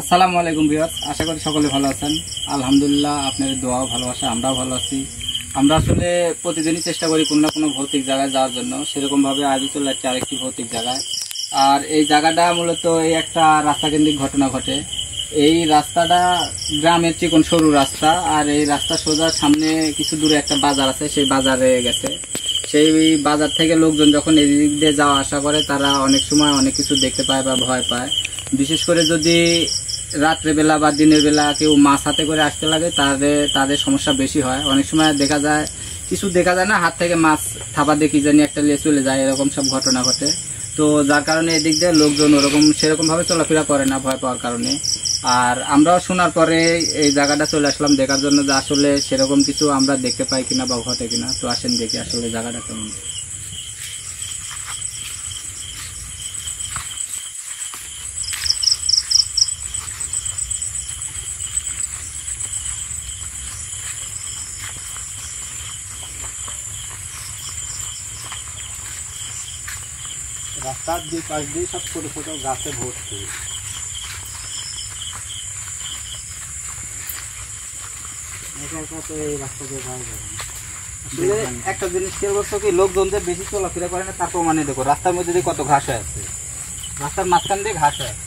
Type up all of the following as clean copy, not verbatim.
আসসালামু আলাইকুম ভিউয়ার্স, আশা করি সকলে ভালো আছেন। আলহামদুলিল্লাহ, আপনাদের দোয়া ভালোবাসা আমরাও ভালো আছি। আমরা আসলে প্রতিদিনই চেষ্টা করি কোনো না কোনো ভৌতিক জায়গায় যাওয়ার জন্য। সেরকম ভাবে আজও চলে যাচ্ছে আরেকটি ভৌতিক জায়গায়। আর এই জায়গাটা মূলত এই একটা রাস্তা কেন্দ্রিক ঘটনা ঘটে। এই রাস্তাটা গ্রামের চিকন সরু রাস্তা, আর এই রাস্তা সোজা সামনে কিছু দূরে একটা বাজার আছে, সেই বাজারে গেছে। সেই বাজার থেকে লোকজন যখন এই দিক দিয়ে যাওয়া আসা করে, তারা অনেক সময় অনেক কিছু দেখতে পায় বা ভয় পায়। বিশেষ করে যদি রাত্রেবেলা বা দিনের বেলা কেউ মাছ হাতে করে আসতে লাগে, তাদের সমস্যা বেশি হয়। অনেক সময় দেখা যায় কিছু দেখা যায় না, হাত থেকে মাছ থাপা দেখি জানি একটা নিয়ে চলে যায়, এরকম সব ঘটনা ঘটে। তো যার কারণে এদিক দিয়ে লোকজন সেরকম ভাবে চলাফেরা করে না ভয় পাওয়ার কারণে। আর আমরাও শোনার পরে এই জায়গাটা চলে আসলাম দেখার জন্য যে আসলে সেরকম কিছু আমরা দেখতে পাই কিনা বা ঘটে কিনা। তো আসেন দেখি আসলে জায়গাটা কেমন। রাস্তার দুই পাশ দিয়ে সব ছোট ছোট গাছে ভর্তি। একটা জিনিস খেয়াল করছো কি, লোকজন যে বেশি চলাফেরা করে না তার প্রমাণে দেখো রাস্তার মধ্যে দিয়ে কত ঘাস হয়ে আছে, রাস্তার মাঝখান দিয়ে ঘাস হয়।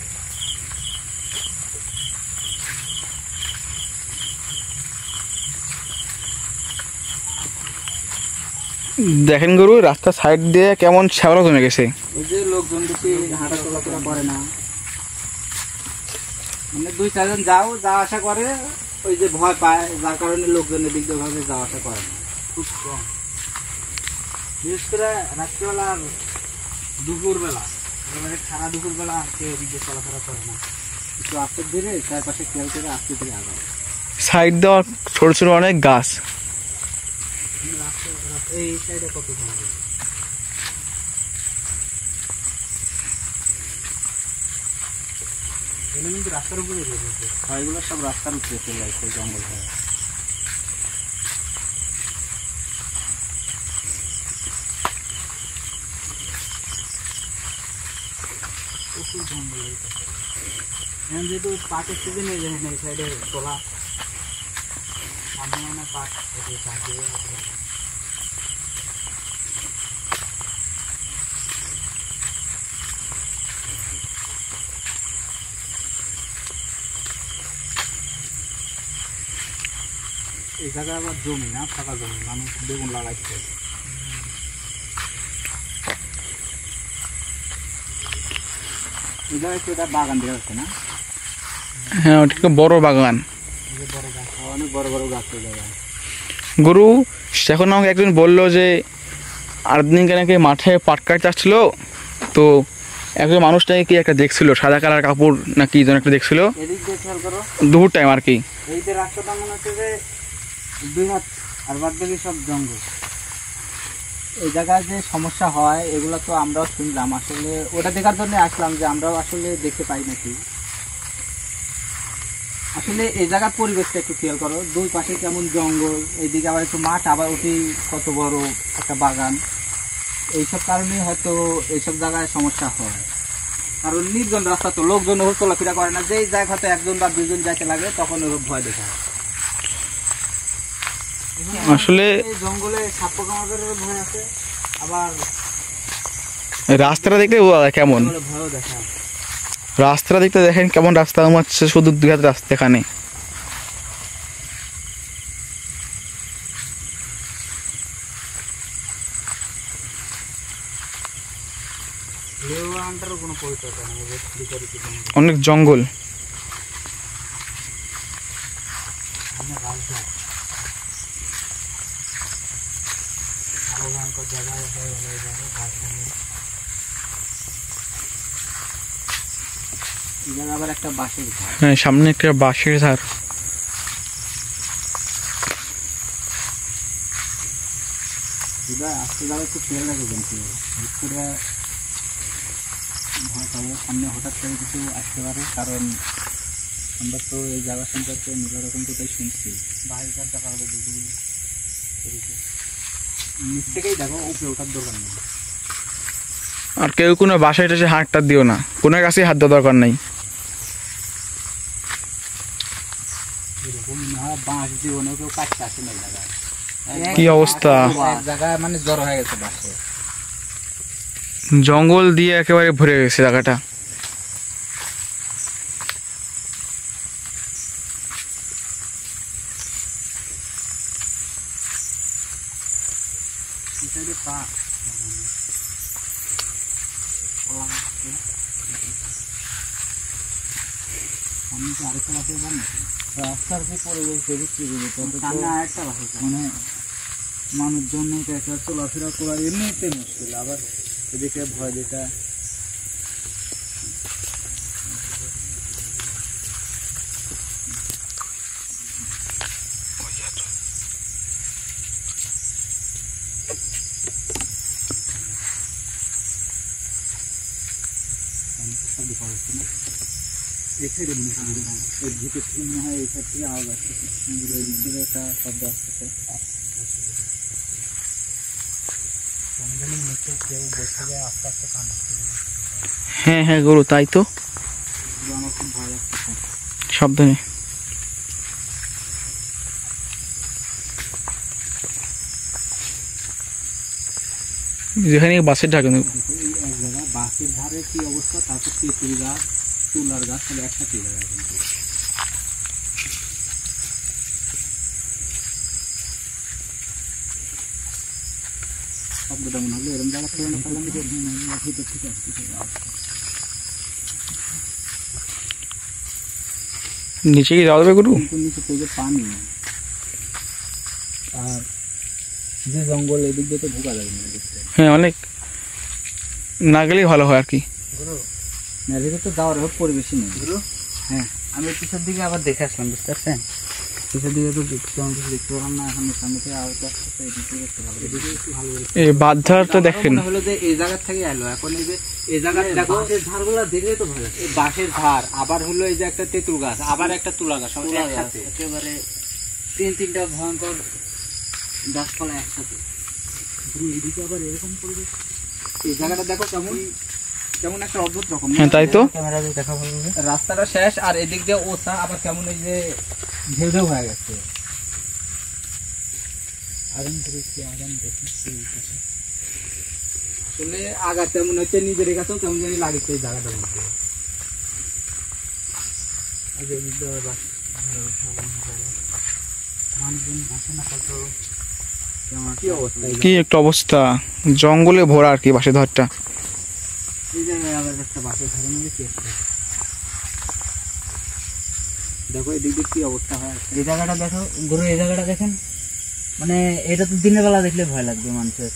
দেখেন গরু রাস্তার সাইড দিয়ে কেমন শ্যাওলা জমে গেছে। ওই যে লোকজন বেশি হাঁটা চলাফেরা করে না, মানে দুই চারজন যাওয়া আসা করে, ওই যে ভয় পায়, যার কারণে লোকজনের দিক দিয়ে ভাবে যাওয়া আসা করে না, খুব কম। বিশেষ করে রাত্রিবেলা আর দুপুরবেলা, সারা দুপুরবেলা কেউ এদিক দিয়ে চলাফেরা করে না। একটু আস্তে ধীরে চারপাশে খেয়াল করে আস্তে ধীরে আগায়। সাইড দেওয়া ছোট ছোট অনেক গাছ। এই সাইডে কত জঙ্গল, এগুলো কিন্তু রাস্তার উপরে রয়েছে। এগুলো সব রাস্তার উপরে চলে আসছে জঙ্গল হয়। প্রচুর জঙ্গল এখন যেহেতু পাটের সিজনে দেখেন এই সাইডে তোলা সামনে না পাট এই জায়গায় আবার জমি না, ফাঁকা জমি, মানুষ বেগুন লাগাইছে। এই জায়গায় এটা বাগান দেওয়া হচ্ছে না? হ্যাঁ, ওটা বড় বাগান, বড় গাছ, অনেক বড় বড় গাছ হয়ে যাবে। গরু এখন আমাকে একজন বললো যে 8 দিন নাকি মাঠে পাট কাটতে আসছিল, তো একজন মানুষটাকে কি একটা দেখছিল, সাদা কালার কাপড় না কি যেন একটা দেখছিল। এদিক দিয়ে খেয়াল করো, দুপুর টাইম আর কি। এই যে রাস্তাটা মনে হচ্ছে যে 2 হাত, আর বাদ বাকি সব জঙ্গল। এই জায়গায় যে সমস্যা হয় এগুলো তো আমরাও শুনলাম, আসলে ওটা দেখার জন্য আসলাম যে আমরাও আসলে দেখতে পাই নাকি। আসলে এই জায়গার পরিবেশটা একটু খেয়াল করো, দুই পাশে কেমন জঙ্গল, এইদিকে আবার একটু মাঠ, আবার ওটি কত বড় একটা বাগান। এইসব কারণেই হয়তো এইসব জায়গায় সমস্যা হয়। কারণ নির্জন রাস্তা তো, লোকজন চলাফেরা করে না, যেই জায়গা হয়তো 1জন বা 2জন যাইতে লাগে তখন ওর ভয় দেখা হয়। আসলে জঙ্গলে সাপ পোকামাকড়ের ভয় আছে, আবার রাস্তাটা দেখতে কেমন, ভয়ও দেখা। রাস্তাটা দেখতে দেখেন কেমন রাস্তা, আমার হচ্ছে শুধু 2 হাত রাস্তা এখানে। অনেক জঙ্গল। আবার একটা বাঁশের ধার, হ্যাঁ, সামনে একটা বাঁশের ধার। আসতে যাবে একটু খেয়াল রাখবে, কিন্তু ভয় পাবো, সামনে হঠাৎ করে কিছু আসতে পারে। কারণ আমরা তো এই জায়গা সম্পর্কে মেলা রকম কোথায় শুনছি, বাইরের দেখা হবে নিচ থেকেই দেখো, উপরে ওঠার দরকার নেই। আর কেউ কোনো বাসায় এসে হাতটা দিও না, কোনো কাছে হাত দেওয়ার দরকার নাই। এরকম না হয় বাঁশ জীবনেও কেউ কাটতে আসে না এই জায়গায়। কি অবস্থা! এক জায়গায় মানে জড়ো হয়ে গেছে বাঁশে। জঙ্গল দিয়ে একেবারে ভরে গেছে জায়গাটা। রাস্তার যে পরিবেশ দেখেছি মানে মানুষজন একটা চলাফেরা করা এমনিতে মুশকিল, আবার এদিকে ভয় যেটা এই সাইডে এর ভিতর থেকে মনে হয় এই সাইড থেকে আওয়াজ আসতেছে, এদিক থেকে একটা শব্দ আসতেছে। হ্যাঁ হ্যাঁ গরু, তাই তো আমার খুব ভয় লাগতেছে। শব্দ নেই। যেখানে বাসের ঢাকা এক জায়গায় বাঁশের ধারে কি অবস্থা, তারপর তেঁতুল গাছ, তুলার গাছ সব একসাথে জায়গায় কিন্তু। শব্দটা মনে হলো এরকম জায়গা থেকে ভিতর থেকে আসতেছে। নিচে কি যাওয়া যাবে গরু? কিন্তু নিচে থেকে পানি আর যে জঙ্গল এদিক দিয়ে তো ঢোকা যাবে না। হ্যাঁ, অনেক না গেলেই ভালো হয় আর কি। এদিকে তো যাওয়ার পরিবেশই নেই। হ্যাঁ, আমি পিছের দিকে আবার দেখে আসলাম, বুঝতে পারছেন? পিছের দিকে তো তেমন কিছু দেখতে পেলাম না। এখন সামনে থেকে আওয়াজ আসতেছে, এদিকে একটু ভালো, এদিকে একটু ভালো। এই বাঁধধারটা দেখেন, মনে হলো যে এই জায়গা থেকে এলো। এখন এই যে এই জায়গা দেখো, বাঁশের ধারগুলো দেখলে তো ভালো। এই বাঁশের ধার, আবার হলো এই যে একটা তেঁতুল গাছ, আবার একটা তুলা গাছ, একসাথে একেবারে তিনটা ভয়ঙ্কর গাছপালা একসাথে। এদিকে আবার এরকম পরিবেশ। এই জায়গাটা দেখো কেমন কেমন একটা অদ্ভুত রকম। হ্যাঁ তাই তো, ক্যামেরা দিয়ে দেখা ভালো। রাস্তাটা শেষ, আর এদিক দিয়ে ওসা, আবার কেমন এই যে ঢেউ ঢেউ হয়ে গেছে। আসলে আগাতে মনে হচ্ছে নিজের কাছেও কেমন জানি লাগছে এই জায়গাটার মধ্যে। কি একটা অবস্থা, জঙ্গলে ভরা আর কি বাসের ধারটা। এই জায়গায় আবার একটা বাসের ধারে মধ্যে কি আছে দেখো, এদিক দিয়ে কি অবস্থা হয়। এই জায়গাটা দেখো গুরু, এই জায়গাটা দেখেন, মানে এটা তো দিনের বেলা দেখলে ভয় লাগবে মানুষের।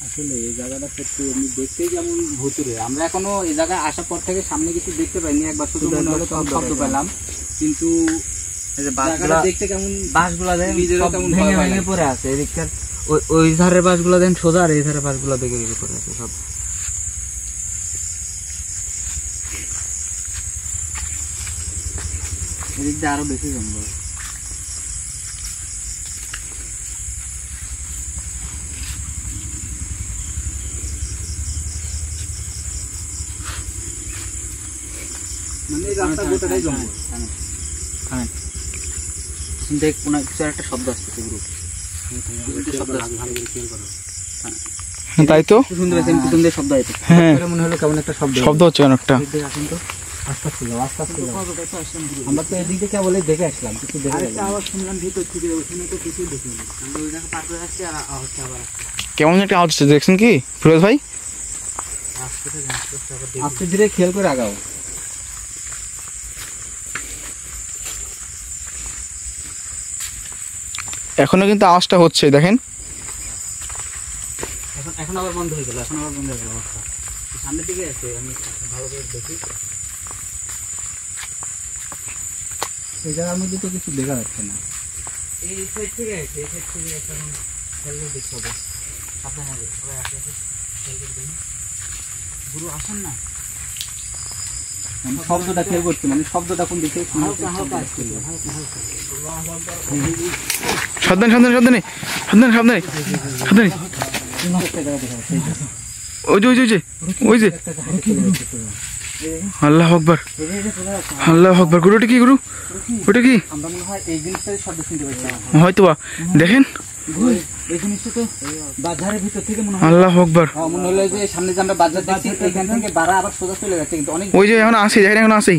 আসলে এই জায়গাটা সত্যি এমনি দেখতেই যেমন ভুতুরে। আমরা এখনো এই জায়গায় আসার পর থেকে সামনে কিছু দেখতে পাইনি, একবার শুধু মনে হলো শব্দ পেলাম, কিন্তু দেখতে কেমন বাঁশগুলা দেখেন ভেঙে ভেঙে পড়ে আছে। এদিকটার ওই ধারের বাঁশগুলা দেখেন সোজা, আর এই ধারের বাঁশগুলা ভেঙে ভেঙে পড়ে আছে সব। এদিক দিয়ে আরো বেশি জঙ্গল। মানে এই রাস্তা গোটাটাই জঙ্গল। দেখ কোনো কিছু একটা শব্দ আসতেছে গুরু, তাই তো শুনতে পাচ্ছেন পিছন দিয়ে শব্দ হইতেছে। হ্যাঁ, মনে হলো কেমন একটা শব্দ শব্দ হচ্ছে অনেকটা। আসেন তো, আস্তে আস্তে যাও, আস্তে আস্তে যাও। আমরা তো এদিক থেকে বলে দেখে আসলাম, কিছু দেখে একটা আওয়াজ শুনলাম ভিতর থেকে, ওখানে তো কিছুই দেখিনি। আমরা ওই জায়গা পার করে আসছি, আর আওয়াজটা আবার কেমন একটা আওয়াজ হচ্ছে, দেখছেন কি ফিরোজ ভাই? আস্তে ধীরে খেয়াল করে আগাও। এখনো কিন্তু আওয়াজটা হচ্ছে, দেখেন। এখন আবার বন্ধ হয়ে গেল, এখন আবার বন্ধ হয়ে গেল অবস্থা। সামনের দিকে আছে, আমি ভালো করে দেখি। এই জায়গার মধ্যে তো কিছু দেখা যাচ্ছে না। এই সাইড থেকে আছে, এই সাইড থেকে এখন খেয়াল করে দেখতে হবে। আপনার সবাই আসে খেয়াল করে দেখুন। গুরু আসেন না, শব্দটা খেয়াল করছি, মানে শব্দটা কোন দিকে হালকা হালকা আসছে, হালকা হালকা। সাবধানে সাবধানে সাবধানে সাবধানে সাবধানে সাবধানে। ওই যে ওই যে ওই যে আল্লাহ আকবার, আল্লাহ আকবার। গুরু ওটা কি? গুরু ওটা কি? আমরা মনে হয় এই জিনিসটাই শব্দ শুনতে পাচ্ছি। হয়তো বা, দেখেন। এই জিনিসটা তো বাজারের ভিতর থেকে মনে হয়। আল্লাহ আকবার। মনে হলো যে সামনে যে আমরা বাজার দেখছি এখান থেকে বাড়া আবার সোজা চলে যাচ্ছে, কিন্তু অনেক ওই যে এখন আসে, দেখেন এখন আসেই।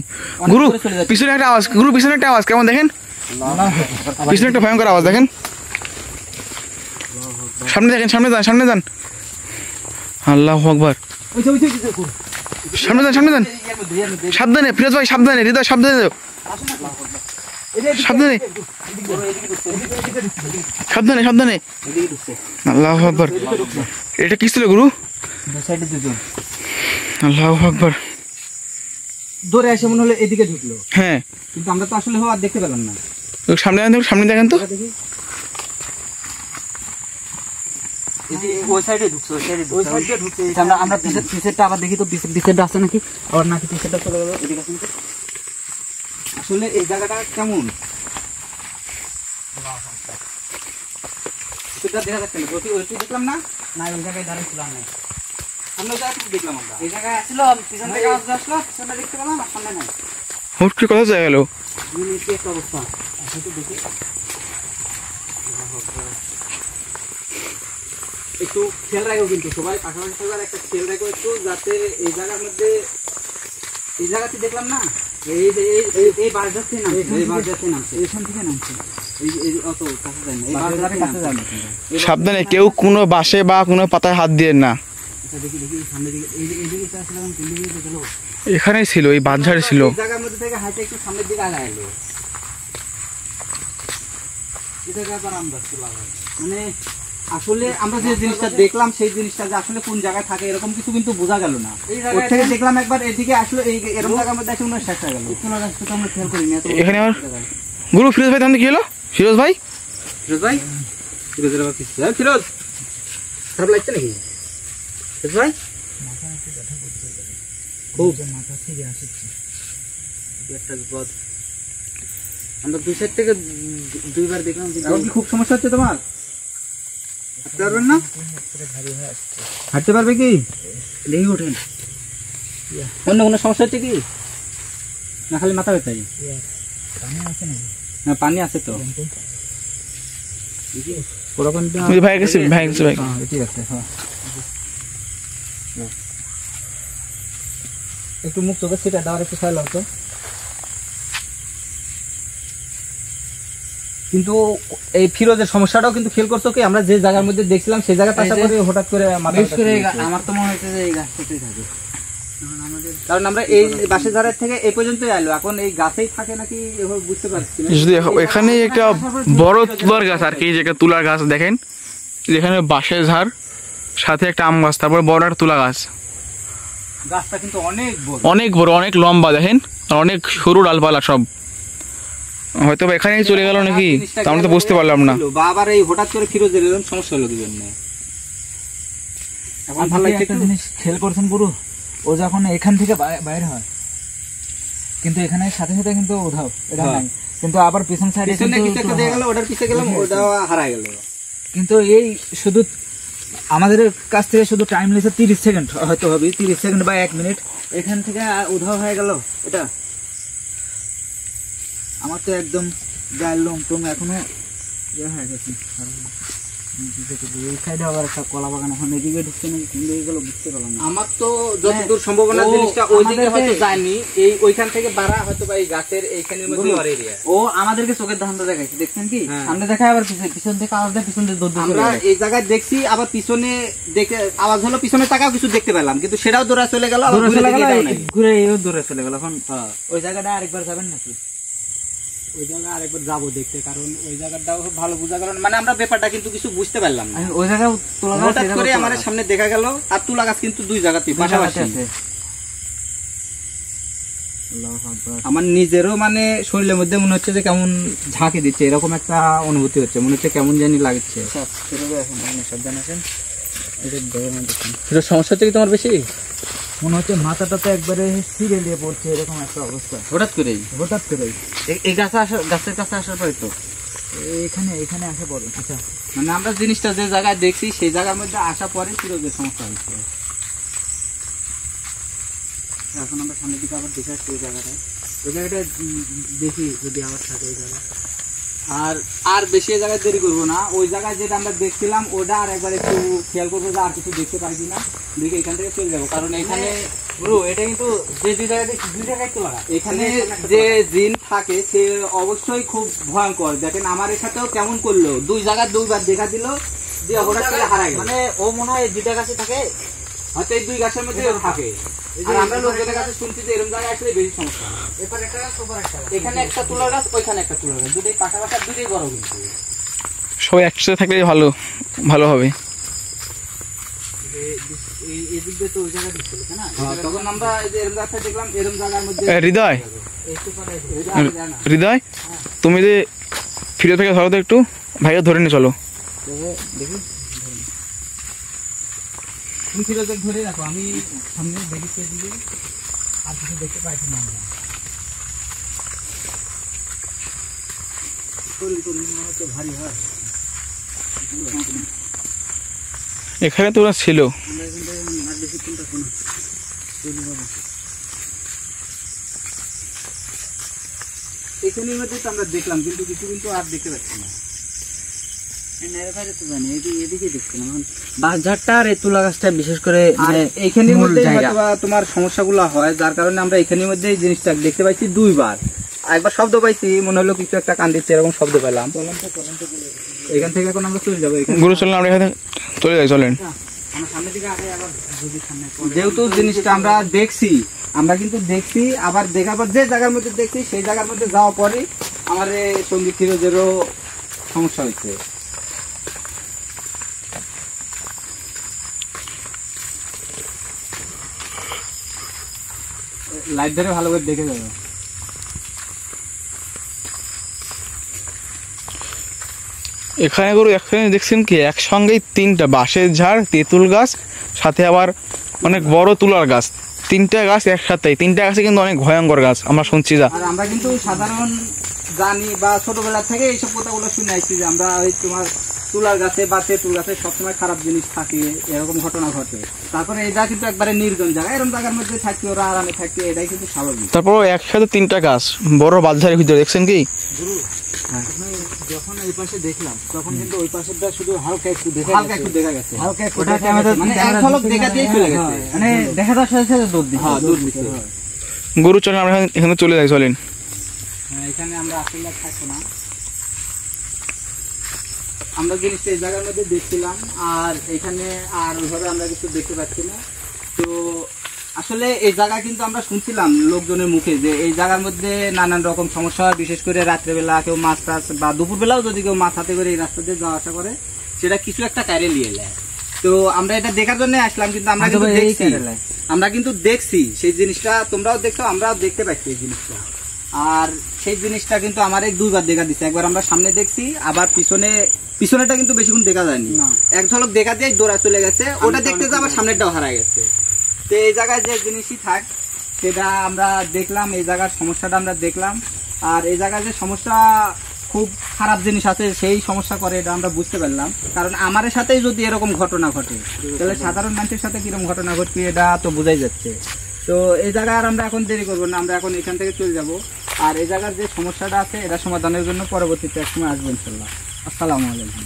গুরু পিছনে একটা আওয়াজ, গুরু পিছনে একটা আওয়াজ, কেমন দেখেন? পিছনে একটা ভয়ঙ্কর আওয়াজ, দেখেন। সামনে দেখেন, সামনে যান, সামনে যান। আল্লাহ আকবার। সামনে যান, সামনে যান। সাবধানে ফিরোজ ভাই, সাবধানে। হৃদয় সাবধানে, সাবধানে, সাবধানে, সাবধানে। আল্লাহ আকবার। এটা কি ছিল গুরু? আল্লাহ আকবার। দৌড়ে এসে মনে হলো এদিকে ঢুকলো, হ্যাঁ, কিন্তু আমরা তো আসলে আর দেখতে পেলাম না। সামনে দেখেন, সামনে দেখেন তো। ওই সাইডে ঢুকছে, ওই সাইডে ঢুকছে। আমরা পিছেরটা আবার দেখি তো, পিছেরটা আছে নাকি, আবার নাকি পিছেরটা চলে গেল। এদিকে আসুন তো, আসলে এই জায়গাটা কেমন সেটা দেখা যাচ্ছে না। ওই দেখলাম না, না ওই জায়গায় দাঁড়িয়েছিলাম না, সামনে ওই জায়গায় দেখলাম আমরা। এই জায়গায় আসলো, পিছন থেকে আওয়াজ আসলো, পিছনটা দেখতে পেলাম, আর সামনে নাই। হুট করে কোথায় চলে গেল? কি একটা অবস্থা। দেখি একটু খেয়াল রাখো, কিন্তু সবাই পাশাপাশি সবার একটা খেয়াল রাখো একটু, যাতে এই জায়গার মধ্যে, এই জায়গাতে দেখলাম না, এই যে এই বারজাতে নামছে, এই বারজাতে নামছে, এখান থেকে নামছে, এই অত কাছে যায় না, এই বারজাতে কাছে যায় না। সাবধানে, কেউ কোনো বাঁশে বা কোনো পাতায় হাত দিয়ে না। আচ্ছা দেখি দেখি সামনে দিকে, এই দিকে আসলাম, কোন দিকে গেল? এখানেই ছিল, এই বাঁশঝাড়ে ছিল। এই জায়গার মধ্যে থেকে হাইটে একটু সামনের দিকে আগায় এলো। এই জায়গায় আবার আমরা মানে আসলে আমরা যে জিনিসটা দেখলাম, সেই জিনিসটা যে আসলে কোন জায়গায় থাকে এরকম কিছু কিন্তু বোঝা গেল না। ওর থেকে দেখলাম একবার, এদিকে আসলে এই এরকম জায়গার মধ্যে এসে মনে হয় শেষ হয়ে গেল। কোনো রাস্তা তো আমরা খেয়াল করিনি। এখানে আমার গুরু ফিরোজ ভাই, তাহলে কি হলো? ফিরোজ ভাই, ফিরোজ ভাই, ফিরোজের আবার কিছু ফিরোজ খারাপ লাগছে নাকি? ফিরোজ ভাই খুব মাথা থেকে আসছে একটা বিপদ। আমরা দুই সাইড থেকে দুইবার দেখলাম। খুব সমস্যা হচ্ছে তোমার? হাঁটতে পারবেন না? হাঁটতে পারবে কি? লেগে ওঠেন। অন্য কোনো সমস্যা হচ্ছে কি না? খালি মাথা ব্যথাই? না পানি আছে তো। ভাই গেছে, ভাই গেছে, ভাই ঠিক আছে। একটু মুখ চোখে সেটা দেওয়ার একটু খেয়াল হতো। কিন্তু এই ফিরোজের সমস্যাটাও কিন্তু খেয়াল করছো কি? আমরা যে জায়গার মধ্যে দেখছিলাম সেই জায়গায় পাশা করে হঠাৎ করে আমার তো মনে হচ্ছে যে এই গাছটাতেই থাকে, কারণ আমরা এই বাসের ধারের থেকে এই পর্যন্তই আইলো, এখন এই গাছেই থাকে নাকি এভাবে বুঝতে পারছি না। যদি এখানে একটা বড় তুলার গাছ আর কি, যেটা তুলার গাছ দেখেন, যেখানে বাঁশের ঝাড়, সাথে একটা আম গাছ, তারপর বড় একটা তুলা গাছ। গাছটা কিন্তু অনেক বড়, অনেক বড়, অনেক লম্বা দেখেন, আর অনেক সরু ডালপালা সব। হয়তো এখানেই চলে গেল নাকি, তা আমরা তো বুঝতে পারলাম না। বাবার এই হঠাৎ করে ফিরোজের এরকম সমস্যা হলো কি জন্য? এখন ভালো লাগছে। একটা জিনিস খেয়াল করছেন পুরো, ও যখন এখান থেকে বাইরে হয় কিন্তু এখানে সাথে সাথে কিন্তু উধাও, এটা নাই। কিন্তু আবার পিছন সাইডে কিছু একটা দিয়ে গেল, ওটার পিছে গেলাম, ওটা হারায় গেল। কিন্তু এই শুধু আমাদের কাছ থেকে শুধু টাইম লেগেছে 30 সেকেন্ড, হয়তো হবে 30 সেকেন্ড বা 1 মিনিট, এখান থেকে উধাও হয়ে গেল। এটা আমার তো একদম গায়ের লোম টোম এখনো হয়ে গেছে। এই সাইডে আবার একটা কলা বাগান, এখন এদিকে ঢুকছে নাকি কোন দিকে গেল বুঝতে পারলাম না। আমার তো যতদূর সম্ভাবনা জিনিসটা ওই দিকে হয়তো যায়নি, এই ওইখান থেকে বাড়া হয়তো বা এই গাছের এইখানের মধ্যে ওর এরিয়া। ও আমাদেরকে চোখের ধান্দা দেখাইছে, দেখছেন কি? সামনে দেখায় আবার পিছন থেকে আওয়াজ দেয়, পিছন থেকে দৌড় দৌড়। আমরা এই জায়গায় দেখছি, আবার পিছনে দেখে আওয়াজ হলো, পিছনে তাকাও কিছু দেখতে পেলাম, কিন্তু সেটাও দৌড়া চলে গেল, ঘুরে এও দৌড়ে চলে গেল। এখন ওই জায়গাটা আরেকবার যাবেন নাকি? ওই জায়গা আরেকবার যাবো দেখতে, কারণ ওই জায়গাটাও ভালো বোঝা গেল, মানে আমরা ব্যাপারটা কিন্তু কিছু বুঝতে পারলাম না। ওই জায়গায় হঠাৎ করে আমার সামনে দেখা গেল, আর তুলা গাছ কিন্তু দুই জায়গাতেই পাশাপাশি আছে। আমার নিজেরও মানে শরীরের মধ্যে মনে হচ্ছে যে কেমন ঝাঁকি দিচ্ছে, এরকম একটা অনুভূতি হচ্ছে, মনে হচ্ছে কেমন জানি লাগছে। সমস্যা হচ্ছে কি তোমার বেশি? মনে হচ্ছে মাথাটা তো একবারে সিরে দিয়ে পড়ছে, এরকম একটা অবস্থা হঠাৎ করেই। এই গাছের কাছে আসার পরে তো এখানে আসা পরে। আচ্ছা, মানে আমরা জিনিসটা যে জায়গায় দেখছি সেই জায়গার মধ্যে আসা পরে ফিরোজের সমস্যা হচ্ছে। এখন আমরা সামনের দিকে আবার দেখে আসছি ওই জায়গাটায়, ওই জায়গাটা দেখি যদি আবার থাকে ওই জায়গায়। আর আর বেশি জায়গায় দেরি করবো না, ওই জায়গায় যেটা আমরা দেখছিলাম ওটা আর একবার একটু খেয়াল করবো যে আর কিছু দেখতে পারি কিনা, দেখে এখান থেকে চলে যাবো। কারণ এখানে ব্রো এটা কিন্তু যে দুই জায়গায় তো লাগা, এখানে যে জিন থাকে সে অবশ্যই খুব ভয়ঙ্কর। দেখেন আমার সাথেও কেমন করলো, দুই জায়গায় দুইবার দেখা দিল যে হঠাৎ করে হারাই গেল। মানে ও মনে হয় দুইটা গাছে থাকে, হয়তো এই দুই গাছের মধ্যে থাকে। আর আমরা লোকজনের কাছে শুনছি যে এরকম জায়গায় আসলে বেশি সমস্যা। এখানে একটা তুলার গাছ, ওইখানে একটা তুলার গাছ, দুটোই পাশাপাশি, দুটোই বড়। কিন্তু সবাই একসাথে থাকলে ভালো ভালো হবে। তখন আমরা এরকম জায়গা দেখলাম, এরকম জায়গার মধ্যে হৃদয় হৃদয় তুমি যে ফিরে থেকে ধরো তো একটু, ভাইকে ধরে নিয়ে চলো। দেখি তুমি ফিরোজকে ধরে রাখো, আমি সামনে দেখি দিকে আর কিছু দেখতে পাইছি না। আমরা ভারী হয় এখানে তো ওরা ছিল। এখানের মধ্যে তো আমরা দেখলাম, কিন্তু কিছু কিন্তু আর দেখতে পাচ্ছি না। বাঁশঝাড়টা আর এই তুলা গাছটা বিশেষ করে এইখানের মধ্যে তোমার সমস্যাগুলো হয়, যার কারণে আমরা এখানের মধ্যে এই জিনিসটা দেখতে পাইছি দুইবার। একবার শব্দ পাইছি, মনে হলো কিছু একটা কান দিচ্ছে, এরকম শব্দ পেলাম। এখান থেকে এখন আমরা চলে যাবো। গুরু চলেন, আমরা এখানে চলে যাই, চলেন। যেহেতু জিনিসটা আমরা দেখছি, আমরা কিন্তু দেখছি, আবার দেখার পর যে জায়গার মধ্যে দেখছি সেই জায়গার মধ্যে যাওয়ার পরে আমার সঙ্গীত ফিরোজেরও সমস্যা হয়েছে। লাইট ধরে ভালো করে দেখে যাবে। এখানে গুরু এখানে দেখছেন কি একসঙ্গেই তিনটা বাঁশের ঝাড়, তেঁতুল গাছ, সাথে আবার অনেক বড় তুলার গাছ, তিনটা গাছ একসাথে। তিনটা গাছে কিন্তু অনেক ভয়ঙ্কর গাছ আমরা শুনছি। যা আর আমরা কিন্তু সাধারণ জানি বা ছোটবেলা থেকে এইসব কথাগুলো শুনে আসছি যে আমরা ওই তোমার তুলার গাছে বা তেঁতুল গাছে সবসময় খারাপ জিনিস থাকে, এরকম ঘটনা ঘটে। তারপরে এটা কিন্তু একবারে নির্জন জায়গা, এরকম জায়গার মধ্যে থাকতে ওরা আরামে থাকতে, এটাই কিন্তু স্বাভাবিক। তারপর একসাথে তিনটা গাছ বড় বাঁশঝাড়ের ভিতরে দেখছেন কি। যখন ওই পাশে দেখলাম তখন কিন্তু ওই পাশেরটা শুধু হালকা একটু দেখা গেছে, মানে এক ঝলক দেখা দিয়ে চলে গেছে, মানে দেখা যাওয়ার সাথে সাথে দৌড় দিচ্ছে। হ্যাঁ, দৌড় দিচ্ছে। গুরু চলেন, আমরা এখানে চলে যাই, চলেন। হ্যাঁ, এখানে আমরা আসলে থাকবো না। আমরা জিনিসটা এই জায়গার মধ্যে দেখছিলাম, আর এখানে আর ওইভাবে আমরা কিছু দেখতে পাচ্ছি না। তো আসলে এই জায়গা কিন্তু আমরা শুনছিলাম লোকজনের মুখে যে এই জায়গার মধ্যে নানান রকম সমস্যা হয়, বিশেষ করে রাত্রেবেলা কেউ মাছ টাছ বা দুপুরবেলাও যদি কেউ মাছ হাতে করে এই রাস্তা দিয়ে যাওয়া আসা করে, সেটা কিছু একটা কারে নিয়ে নেয়। তো আমরা এটা দেখার জন্য আসলাম, কিন্তু আমরা কিন্তু দেখছি সেই জিনিসটা, তোমরাও দেখছো, আমরাও দেখতে পাচ্ছি এই জিনিসটা। আর সেই জিনিসটা কিন্তু আমার এক দুইবার দেখা দিচ্ছে, একবার আমরা সামনে দেখছি, আবার পিছনেটা কিন্তু বেশিক্ষণ দেখা যায়নি, এক ঝলক দেখা দিয়ে দৌড়া চলে গেছে। ওটা দেখতে যে আবার সামনেরটাও হারা গেছে। তো এই জায়গায় যে জিনিসই থাক সেটা আমরা দেখলাম, এই জায়গার সমস্যাটা আমরা দেখলাম। আর এই জায়গায় যে সমস্যা খুব খারাপ জিনিস আছে সেই সমস্যা করে এটা আমরা বুঝতে পারলাম। কারণ আমার সাথেই যদি এরকম ঘটনা ঘটে তাহলে সাধারণ মানুষের সাথে কিরকম ঘটনা ঘটবে এটা তো বোঝাই যাচ্ছে। তো এই জায়গায় আর আমরা এখন দেরি করবো না, আমরা এখন এখান থেকে চলে যাব। আর এই জায়গার যে সমস্যাটা আছে এটা সমাধানের জন্য পরবর্তীতে এক সময় আসবো ইনশাল্লাহ। আসসালামু আলাইকুম।